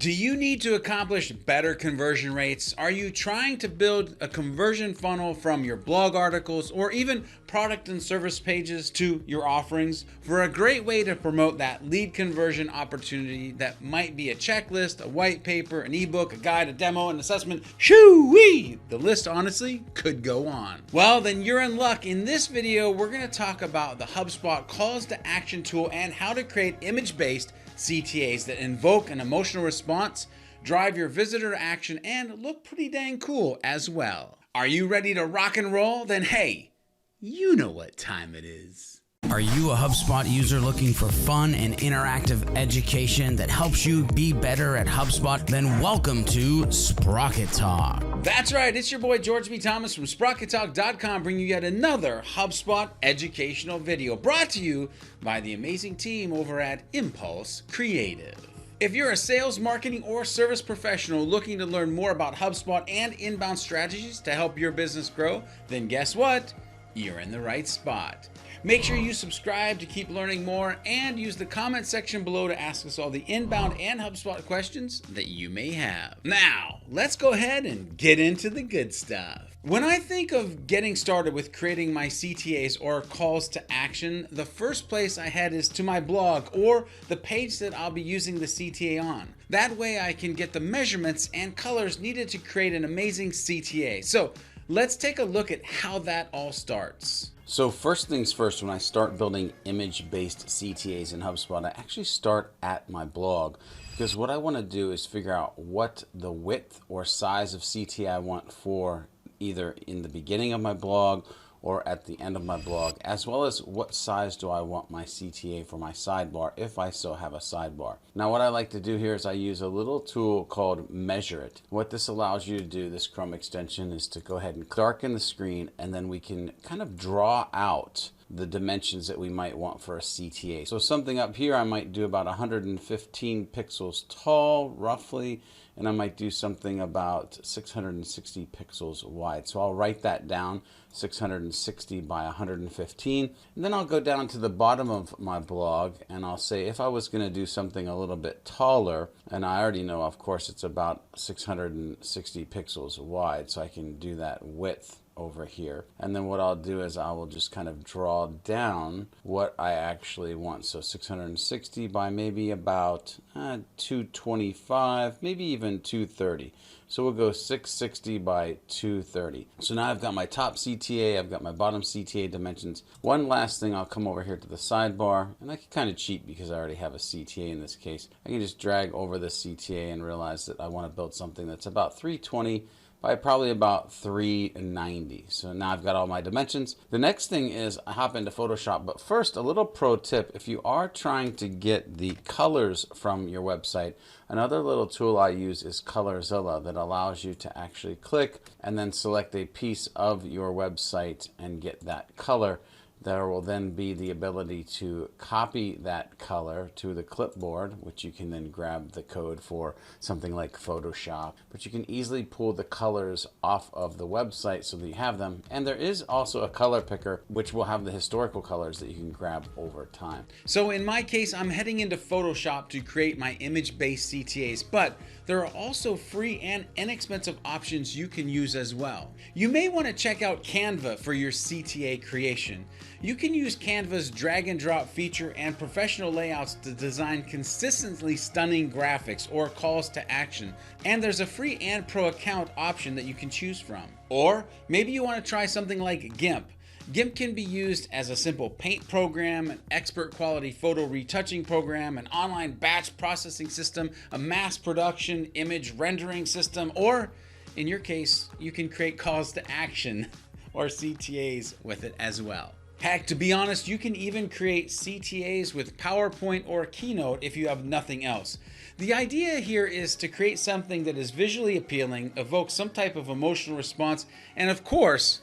Do you need to accomplish better conversion rates? Are you trying to build a conversion funnel from your blog articles or even product and service pages to your offerings? For a great way to promote that lead conversion opportunity that might be a checklist, a white paper, an ebook, a guide, a demo, an assessment, shoo-wee! The list honestly could go on. Well, then you're in luck. In this video, we're going to talk about the HubSpot calls to action tool and how to create image-based CTAs that invoke an emotional response, drive your visitor to action, and look pretty dang cool as well. Are you ready to rock and roll? Then hey, you know what time it is. Are you a HubSpot user looking for fun and interactive education that helps you be better at HubSpot? Then welcome to Sprocket Talk. That's right, it's your boy George B. Thomas from SprocketTalk.com bringing you yet another HubSpot educational video brought to you by the amazing team over at Impulse Creative. If you're a sales, marketing, or service professional looking to learn more about HubSpot and inbound strategies to help your business grow, then guess what? You're in the right spot. Make sure you subscribe to keep learning more and use the comment section below to ask us all the inbound and HubSpot questions that you may have. Now, let's go ahead and get into the good stuff. When I think of getting started with creating my CTAs or calls to action, the first place I head is to my blog or the page that I'll be using the CTA on. That way I can get the measurements and colors needed to create an amazing CTA. So let's take a look at how that all starts. So first things first, when I start building image-based CTAs in HubSpot, I actually start at my blog because what I want to do is figure out what the width or size of CTA I want for either in the beginning of my blog or at the end of my blog, as well as what size do I want my CTA for my sidebar, if I still have a sidebar. Now what I like to do here is I use a little tool called Measure It. What this allows you to do, this Chrome extension, is to go ahead and darken the screen, and then we can kind of draw out the dimensions that we might want for a CTA. So something up here I might do about 115 pixels tall, roughly, and I might do something about 660 pixels wide. So I'll write that down, 660 by 115, and then I'll go down to the bottom of my blog and I'll say if I was going to do something a little bit taller, and I already know of course it's about 660 pixels wide, so I can do that width over here. And then what I'll do is I will just kind of draw down what I actually want. So 660 by maybe about 225, maybe even 230. So we'll go 660 by 230. So now I've got my top CTA, I've got my bottom CTA dimensions. One last thing, I'll come over here to the sidebar, and I can kind of cheat because I already have a CTA in this case. I can just drag over the CTA and realize that I want to build something that's about 320 by probably about 390. So now I've got all my dimensions. The next thing is I hop into Photoshop, but first a little pro tip. If you are trying to get the colors from your website, another little tool I use is Colorzilla that allows you to actually click and then select a piece of your website and get that color. There will then be the ability to copy that color to the clipboard, which you can then grab the code for something like Photoshop. But you can easily pull the colors off of the website so that you have them. And there is also a color picker, which will have the historical colors that you can grab over time. So in my case, I'm heading into Photoshop to create my image-based CTAs, but there are also free and inexpensive options you can use as well. You may want to check out Canva for your CTA creation. You can use Canva's drag and drop feature and professional layouts to design consistently stunning graphics or calls to action. And there's a free and pro account option that you can choose from. Or maybe you want to try something like GIMP. GIMP can be used as a simple paint program, an expert quality photo retouching program, an online batch processing system, a mass production image rendering system, or in your case, you can create calls to action or CTAs with it as well. Heck, to be honest, you can even create CTAs with PowerPoint or Keynote if you have nothing else. The idea here is to create something that is visually appealing, evokes some type of emotional response, and of course,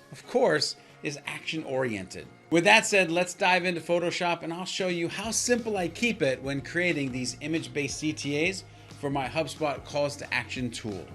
is action-oriented. With that said, let's dive into Photoshop and I'll show you how simple I keep it when creating these image-based CTAs for my HubSpot calls to action tool.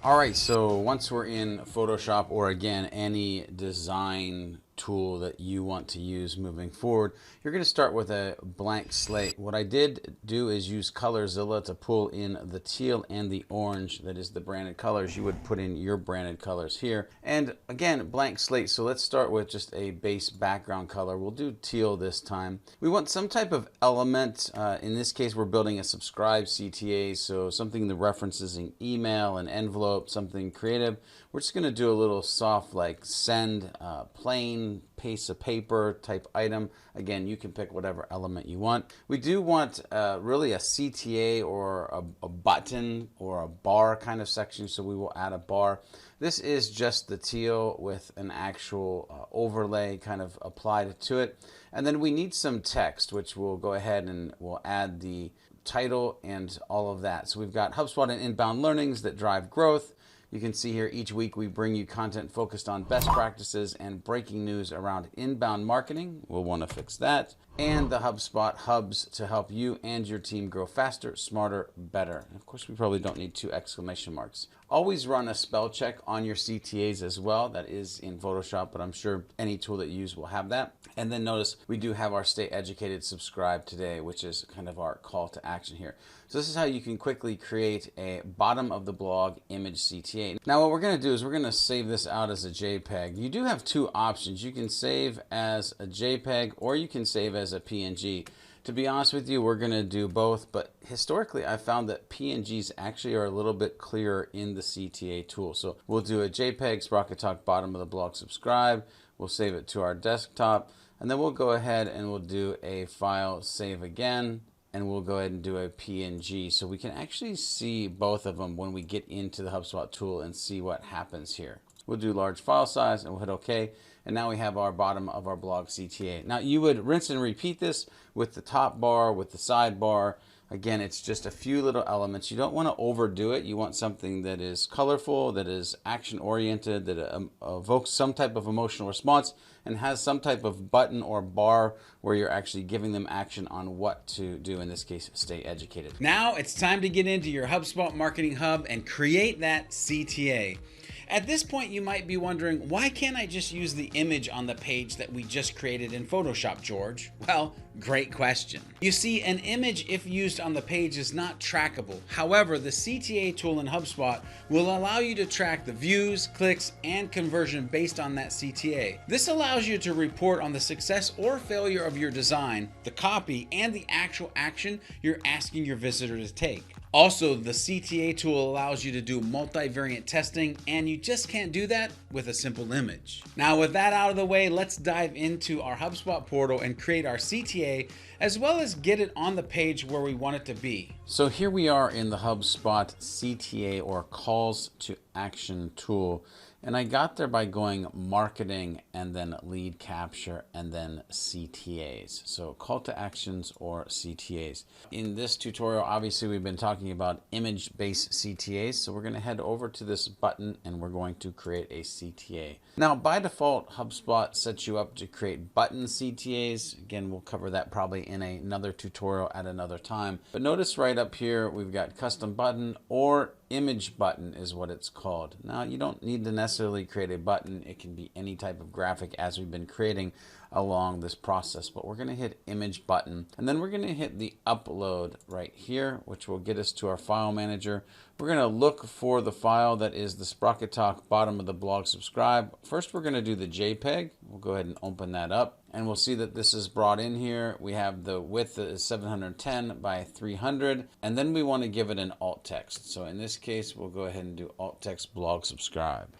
All right, so once we're in Photoshop or again, any design tool that you want to use moving forward. You're going to start with a blank slate. What I did do is use ColorZilla to pull in the teal and the orange, that is the branded colors. You would put in your branded colors here. And again, blank slate. So let's start with just a base background color. We'll do teal this time. We want some type of element. In this case, we're building a subscribe CTA, so something that references an email, an envelope, something creative. We're just going to do a little soft like send, plain piece of paper type item. Again, you can pick whatever element you want. We do want really a CTA or a button or a bar kind of section, so we will add a bar. This is just the teal with an actual overlay kind of applied to it. And then we need some text, which we'll go ahead and we'll add the title and all of that. So we've got HubSpot and inbound learnings that drive growth. You can see here each week we bring you content focused on best practices and breaking news around inbound marketing. We'll want to fix that. And the HubSpot hubs to help you and your team grow faster, smarter, better. And of course, we probably don't need 2 exclamation marks. Always run a spell check on your CTAs as well. That is in Photoshop, but I'm sure any tool that you use will have that. And then notice we do have our Stay Educated Subscribe today, which is kind of our call to action here. So this is how you can quickly create a bottom of the blog image CTA. Now what we're going to do is we're going to save this out as a JPEG. You do have 2 options. You can save as a JPEG or you can save as a PNG. To be honest with you, we're going to do both, but historically I found that PNGs actually are a little bit clearer in the CTA tool. So we'll do a JPEG, Sprocket Talk, bottom of the blog, subscribe. We'll save it to our desktop, and then we'll go ahead and we'll do a file, save again, and we'll go ahead and do a PNG. So we can actually see both of them when we get into the HubSpot tool and see what happens here. We'll do large file size and we'll hit OK. And now we have our bottom of our blog CTA. Now you would rinse and repeat this with the top bar, with the sidebar. Again, it's just a few little elements. You don't want to overdo it. You want something that is colorful, that is action oriented, that evokes some type of emotional response and has some type of button or bar where you're actually giving them action on what to do. In this case, stay educated. Now it's time to get into your HubSpot Marketing Hub and create that CTA. At this point, you might be wondering, why can't I just use the image on the page that we just created in Photoshop, George? Well, great question. You see, an image, if used on the page, is not trackable. However, the CTA tool in HubSpot will allow you to track the views, clicks, and conversion based on that CTA. This allows you to report on the success or failure of your design, the copy, and the actual action you're asking your visitor to take. Also, the CTA tool allows you to do multivariate testing, and you just can't do that with a simple image. Now, with that out of the way, let's dive into our HubSpot portal and create our CTA, as well as get it on the page where we want it to be. So here we are in the HubSpot CTA, or calls to action tool. And I got there by going marketing and then lead capture and then CTAs. So call to actions or CTAs. In this tutorial, obviously we've been talking about image-based CTAs. So we're going to head over to this button and we're going to create a CTA. Now by default, HubSpot sets you up to create button CTAs. Again, we'll cover that probably in another tutorial at another time. But notice right up here, we've got custom button or image button is what it's called. Now you don't need to necessarily create a button. It can be any type of graphic as we've been creating along this process, but we're going to hit image button and then we're going to hit the upload right here, which will get us to our file manager. We're going to look for the file that is the Sprocket Talk bottom of the blog subscribe. First, we're going to do the JPEG. We'll go ahead and open that up and we'll see that this is brought in here. We have the width that is 710 by 300, and then we want to give it an alt text. So in this case, we'll go ahead and do alt text blog subscribe.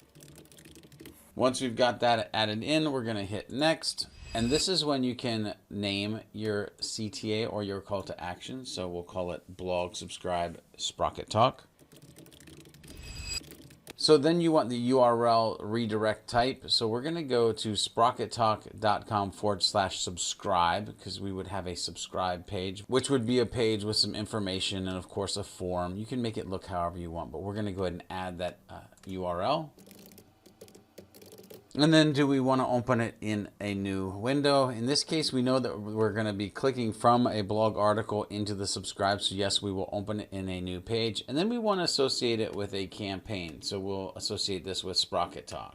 Once we've got that added in, we're going to hit next. And this is when you can name your CTA or your call to action. So we'll call it blog subscribe Sprocket Talk. So then you want the URL redirect type. So we're going to go to sprockettalk.com/subscribe because we would have a subscribe page, which would be a page with some information and of course a form. You can make it look however you want, but we're going to go ahead and add that URL. And then do we want to open it in a new window? In this case, we know that we're going to be clicking from a blog article into the subscribe. So yes, we will open it in a new page. And then we want to associate it with a campaign. So we'll associate this with Sprocket Talk.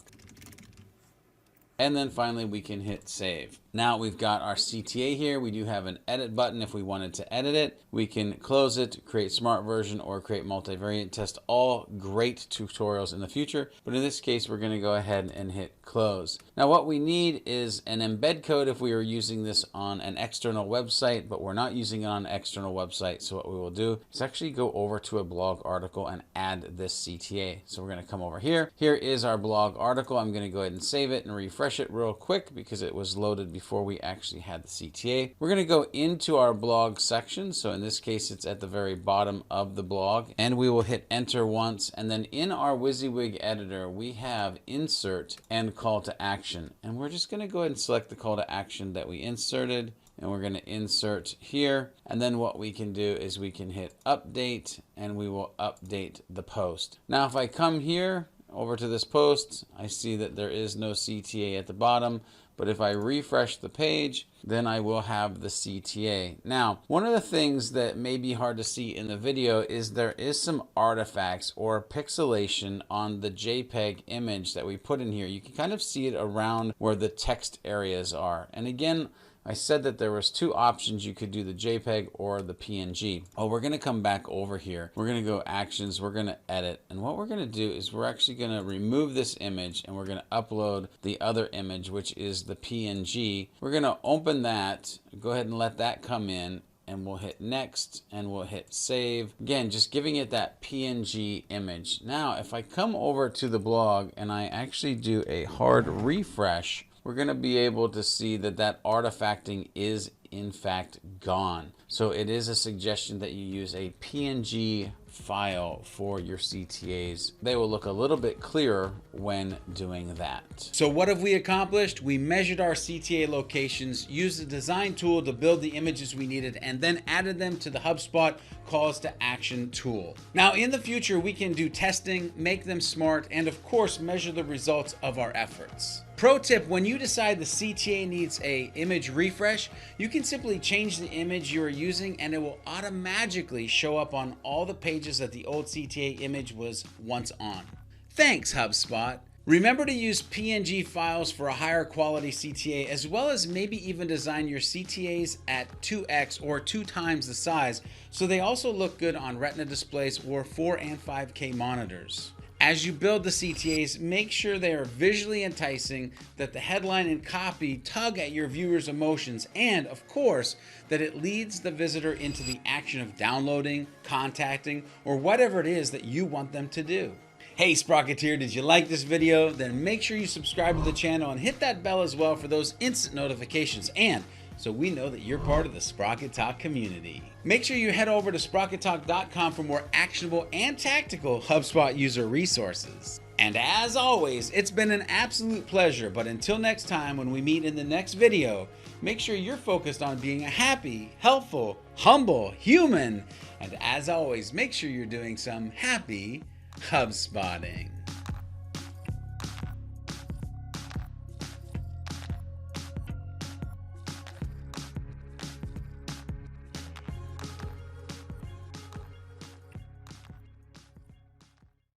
and then finally we can hit save. Now we've got our CTA here. We do have an edit button if we wanted to edit it. We can close it, create smart version, or create multivariate test. All great tutorials in the future, but in this case we're going to go ahead and hit close. Now what we need is an embed code if we are using this on an external website, but we're not using it on an external website. So what we will do is actually go over to a blog article and add this CTA. So we're going to come over here. Here is our blog article. I'm going to go ahead and save it and refresh it real quick because it was loaded before we actually had the CTA. We're going to go into our blog section. So in this case, it's at the very bottom of the blog, and we will hit enter once. And then in our WYSIWYG editor, we have insert and call to action. And we're just going to go ahead and select the call to action that we inserted. And we're going to insert here. And then what we can do is we can hit update, and we will update the post. Now, if I come here over to this post, I see that there is no CTA at the bottom. But if I refresh the page, then I will have the CTA. Now, one of the things that may be hard to see in the video is there is some artifacts or pixelation on the JPEG image that we put in here. You can kind of see it around where the text areas are. And again, I said that there was two options. You could do the JPEG or the PNG. Oh, we're going to come back over here. We're going to go actions. We're going to edit. And what we're going to do is we're actually going to remove this image, and we're going to upload the other image, which is the PNG. We're going to open that. Go ahead and let that come in. And we'll hit next, and we'll hit save. Again, just giving it that PNG image. Now, if I come over to the blog and I actually do a hard refresh, we're going to be able to see that that artifacting is in fact gone. So it is a suggestion that you use a PNG file for your CTAs. They will look a little bit clearer when doing that. So what have we accomplished? We measured our CTA locations, used the design tool to build the images we needed, and then added them to the HubSpot calls to action tool. Now in the future, we can do testing, make them smart, and of course measure the results of our efforts. Pro tip, when you decide the CTA needs a image refresh, you can simply change the image you are using and it will automatically show up on all the pages that the old CTA image was once on. Thanks, HubSpot. Remember to use PNG files for a higher quality CTA, as well as maybe even design your CTAs at 2x or 2 times the size, so they also look good on Retina displays or 4 and 5K monitors. As you build the CTAs, make sure they are visually enticing, that the headline and copy tug at your viewer's emotions, and of course, that it leads the visitor into the action of downloading, contacting, or whatever it is that you want them to do. Hey Sprocketeer, did you like this video? Then make sure you subscribe to the channel and hit that bell as well for those instant notifications, and so we know that you're part of the Sprocket Talk community. Make sure you head over to sprockettalk.com for more actionable and tactical HubSpot user resources. And as always, it's been an absolute pleasure, but until next time when we meet in the next video, make sure you're focused on being a happy, helpful, humble human. And as always, make sure you're doing some happy HubSpotting.